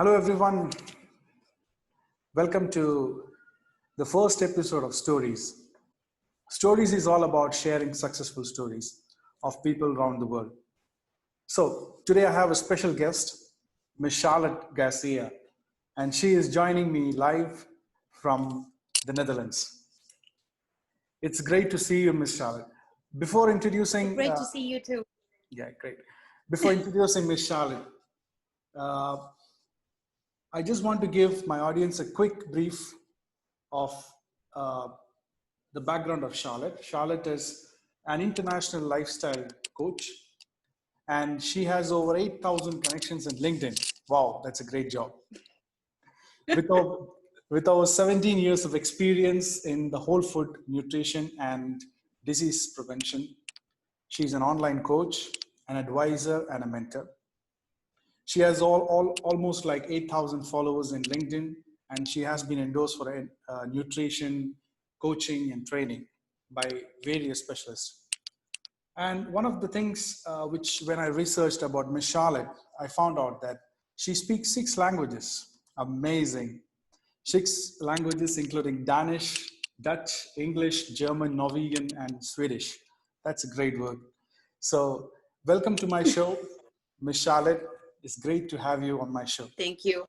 Hello, everyone. Welcome to the first episode of Stories. Stories is all about sharing successful stories of people around the world. So, today I have a special guest, Ms. Charlotte Garcia, and she is joining me live from the Netherlands. It's great to see you, Ms. Charlotte. Before introducing, Great to see you too. yeah, great. Before introducing Ms. Charlotte, uh, I just want to give my audience a quick brief of uh, the background of Charlotte. Charlotte is an international lifestyle coach, and she has over 8,000 connections in LinkedIn. Wow, that's a great job. With over, with over 17 years of experience in the whole food, nutrition, and disease prevention, she's an online coach, an advisor, and a mentor. She has almost like 8,000 followers in LinkedIn, and she has been endorsed for nutrition, coaching, and training by various specialists. And one of the things which, when I researched about Miss Charlotte, I found out that she speaks 6 languages. Amazing. 6 languages, including Danish, Dutch, English, German, Norwegian, and Swedish. That's a great word. So, welcome to my show, Miss Charlotte. It's great to have you on my show. Thank you.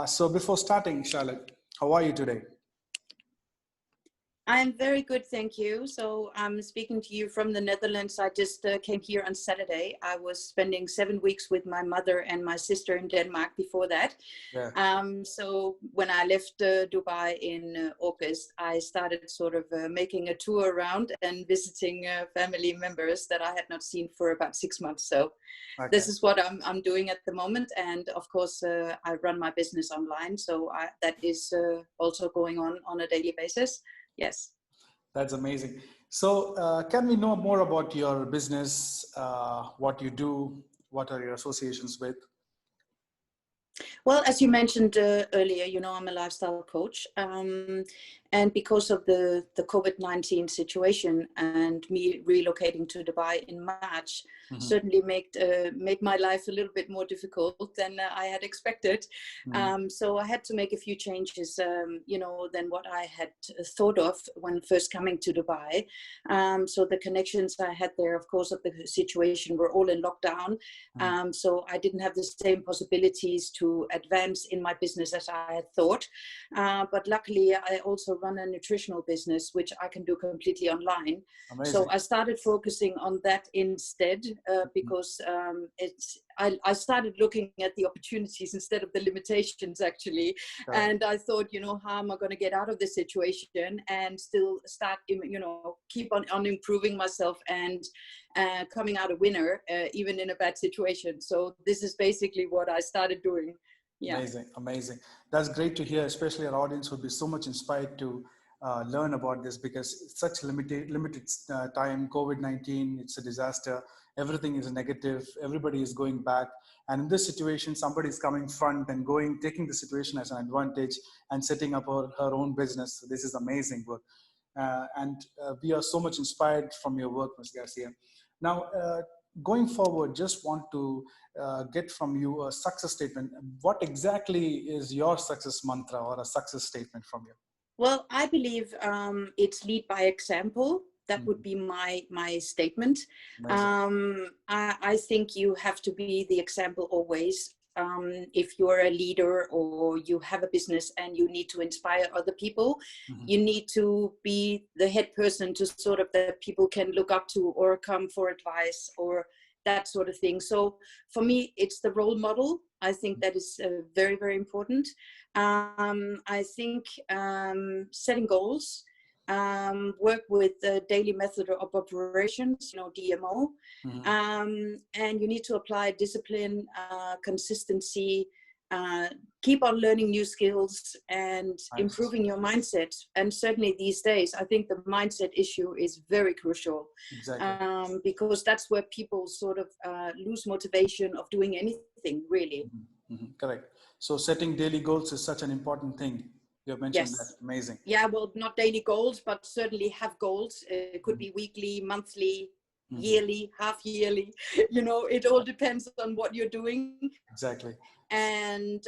So, before starting, Charlotte, how are you today? I'm very good, thank you. So I'm speaking to you from the Netherlands. I just came here on Saturday. I was spending 7 weeks with my mother and my sister in Denmark before that. Yeah. So when I left Dubai in August, I started sort of making a tour around and visiting family members that I had not seen for about 6 months. So This is what I'm doing at the moment. And of course, I run my business online. So that is also going on a daily basis. Yes. That's amazing. So can we know more about your business, what you do, what are your associations with? Well, as you mentioned earlier, I'm a lifestyle coach. And because of the COVID-19 situation and me relocating to Dubai in March, certainly made my life a little bit more difficult than I had expected. So I had to make a few changes, than what I had thought of when first coming to Dubai. So the connections I had there, of course, of the situation were all in lockdown. So I didn't have the same possibilities to advance in my business as I had thought. But luckily, I also run a nutritional business, which I can do completely online. Amazing. So I started focusing on that instead because I started looking at the opportunities instead of the limitations, actually. Right. And I thought, how am I going to get out of this situation and still start, keep on improving myself and coming out a winner, even in a bad situation. So this is basically what I started doing. Yeah. Amazing, amazing. That's great to hear, especially our audience would be so much inspired to learn about this because it's such limited time, COVID-19, it's a disaster. Everything is negative. Everybody is going back. And in this situation, somebody is coming front and taking the situation as an advantage and setting up her own business. So this is amazing work. And we are so much inspired from your work, Ms. Garcia. Now, going forward, just want to get from you a success statement. What exactly is your success mantra or a success statement from you? Well, I believe it's lead by example. That would be my statement. I think you have to be the example always. If you're a leader or you have a business and you need to inspire other people, you need to be the head person to sort of that people can look up to or come for advice or that sort of thing. So for me, it's the role model. I think that is very, very important. I think setting goals, work with the daily method of operations, DMO, and you need to apply discipline, consistency, keep on learning new skills and improving your mindset. And certainly these days, I think the mindset issue is very crucial. Exactly. Because that's where people sort of lose motivation of doing anything, really. Correct. So setting daily goals is such an important thing. You have mentioned that. Amazing. Yeah, well, not daily goals, but certainly have goals. It could be weekly, monthly, yearly, half yearly. It all depends on what you're doing. Exactly. And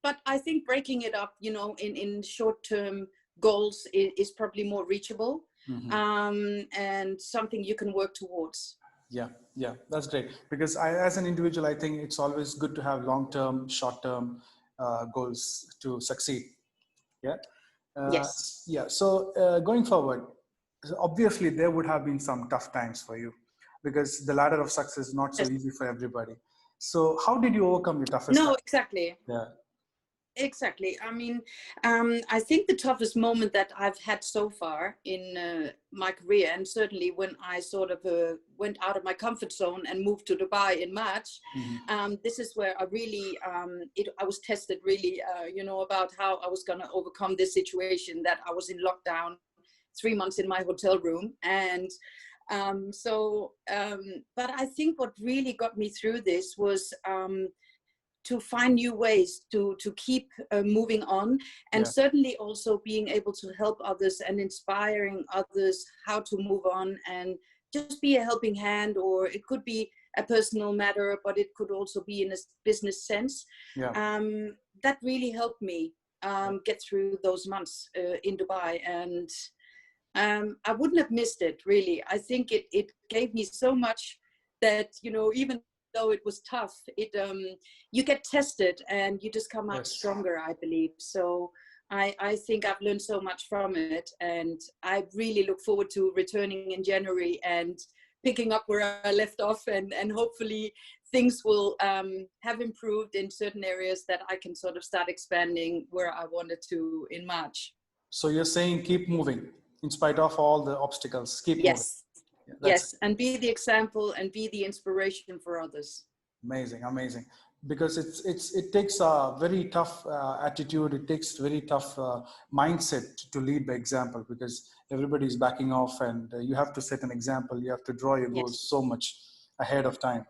but I think breaking it up, you know, in short-term goals is probably more reachable, and something you can work towards. Yeah, yeah, that's great. Because as an individual, I think it's always good to have long-term, short-term goals to succeed. Yeah. Yes. Yeah. So going forward, so obviously there would have been some tough times for you, because the ladder of success is not so Yes. easy for everybody. So how did you overcome your toughest No, time? exactly. Yeah. Exactly. I mean, I think the toughest moment that I've had so far in my career, and certainly when I sort of went out of my comfort zone and moved to Dubai in March, this is where I really, I was tested really, you know, about how I was going to overcome this situation that I was in lockdown 3 months in my hotel room. And but I think what really got me through this was to find new ways to keep moving on, and certainly also being able to help others and inspiring others how to move on, and just be a helping hand. Or it could be a personal matter, but it could also be in a business sense. That really helped me get through those months in Dubai, and I wouldn't have missed it, really. I think it gave me so much that, you know, even though it was tough, you get tested and you just come out stronger, I believe. So I think I've learned so much from it, and I really look forward to returning in January and picking up where I left off, and hopefully things will have improved in certain areas that I can sort of start expanding where I wanted to in March. So you're saying keep moving in spite of all the obstacles. Keep moving. Yeah, yes, and be the example and be the inspiration for others. Amazing, amazing. Because it takes a very tough attitude. It takes very tough mindset to lead by example, because everybody is backing off, and you have to set an example. You have to draw your goals so much ahead of time.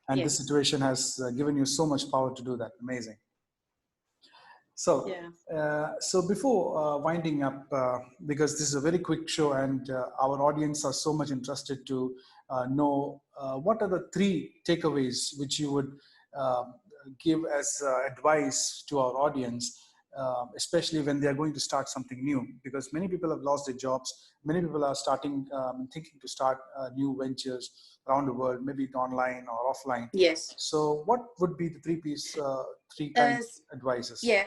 And this situation has given you so much power to do that. Amazing. So, so before winding up, because this is a very quick show, and our audience are so much interested to know what are the 3 takeaways which you would give as advice to our audience, especially when they are going to start something new, because many people have lost their jobs. Many people are thinking to start new ventures around the world, maybe online or offline. Yes. So what would be the 3 kinds of advices? Yeah.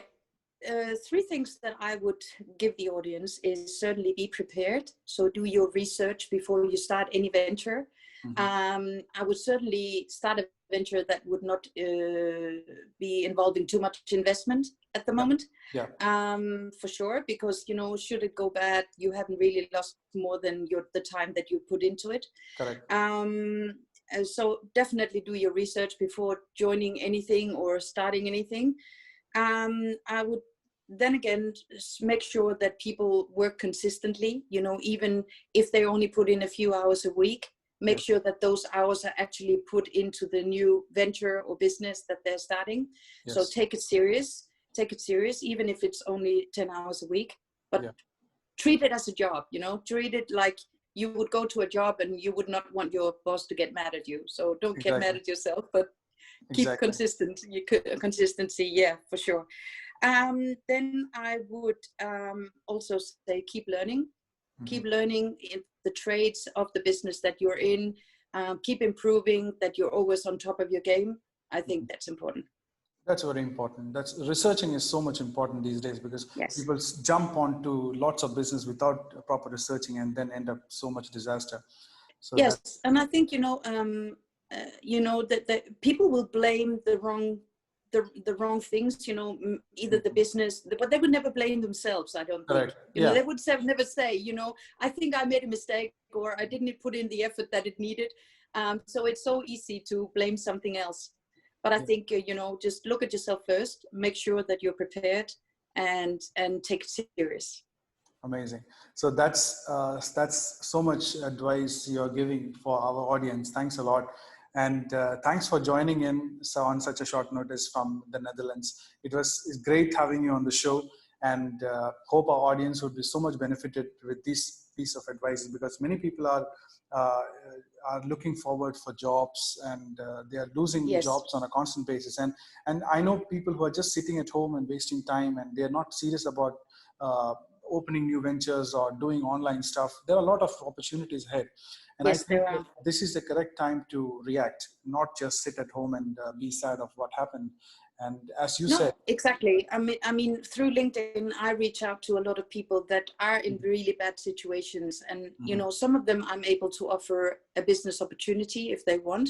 3 things that I would give the audience is certainly be prepared. So do your research before you start any venture. I would certainly start a venture that would not be involving too much investment at the moment. For sure, because, you know, should it go bad, you haven't really lost more than the time that you put into it. Correct. So definitely do your research before joining anything or starting anything. I would then again make sure that people work consistently, you know, even if they only put in a few hours a week, make sure that those hours are actually put into the new venture or business that they're starting. So take it serious, even if it's only 10 hours a week, but treat it as a job, you know, treat it like you would go to a job and you would not want your boss to get mad at you. So don't get mad at yourself, but keep consistency. Yeah, for sure. Then I would also say keep learning in the trades of the business that you're in. Keep improving, that you're always on top of your game. I think that's important. That's very important. Researching is so much important these days, because people jump onto lots of business without proper researching and then end up so much disaster. So and I think, you know, that people will blame the wrong things, you know, either the business, but they would never blame themselves, I don't think. You know, they would never say, you know, I think I made a mistake, or I didn't put in the effort that it needed. So it's so easy to blame something else. But I think, you know, just look at yourself first, make sure that you're prepared, and take it serious. Amazing. So that's so much advice you're giving for our audience. Thanks a lot. And thanks for joining in on such a short notice from the Netherlands. It's great having you on the show, and hope our audience would be so much benefited with these piece of advice, because many people are looking forward for jobs, and they are losing Yes. jobs on a constant basis. And I know people who are just sitting at home and wasting time, and they are not serious about opening new ventures or doing online stuff. There are a lot of opportunities ahead. And Yes, I think there are. that this is the correct time to react, not just sit at home and be sad of what happened. And as you said, exactly. I mean, through LinkedIn, I reach out to a lot of people that are in really bad situations, and you know, some of them I'm able to offer a business opportunity if they want.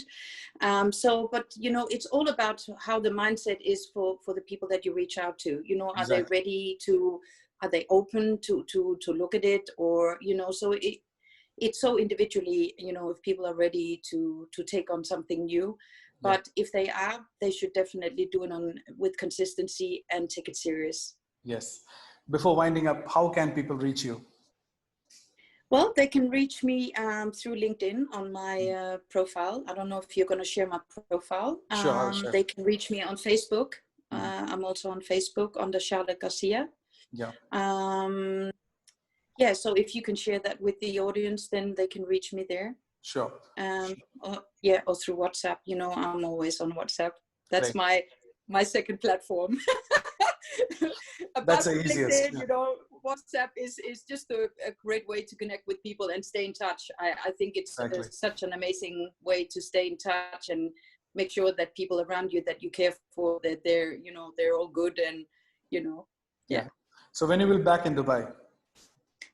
But you know, it's all about how the mindset is for the people that you reach out to. You know, are they ready to? Are they open to look at it, or you know? So it's so individually, you know, if people are ready to take on something new. But if they are, they should definitely do it with consistency and take it serious. Yes. Before winding up, how can people reach you? Well, they can reach me through LinkedIn on my profile. I don't know if you're going to share my profile. Sure. They can reach me on Facebook. I'm also on Facebook under Charlotte Garcia. Yeah. Yeah, so if you can share that with the audience, then they can reach me there. Sure. Or through WhatsApp. You know, I'm always on WhatsApp. That's my second platform. That's the easiest. LinkedIn, you know, WhatsApp is just a great way to connect with people and stay in touch. I think it's such an amazing way to stay in touch and make sure that people around you that you care for, that they're all good, and you know. Yeah. So when you will be back in Dubai?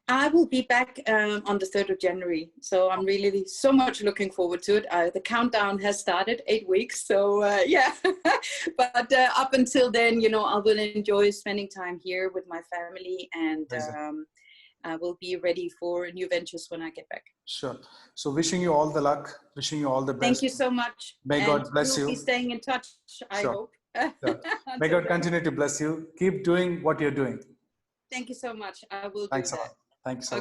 I will be back on the 3rd of January. So I'm really so much looking forward to it. The countdown has started, 8 weeks. So yeah, but up until then, you know, I will enjoy spending time here with my family, and I will be ready for new ventures when I get back. Sure. So wishing you all the luck, wishing you all the best. Thank you so much. May God bless you. We'll be staying in touch, I hope. Sure. May God continue to bless you. Keep doing what you're doing. Thank you so much. I will Thanks do that. a lot. Thanks a lot.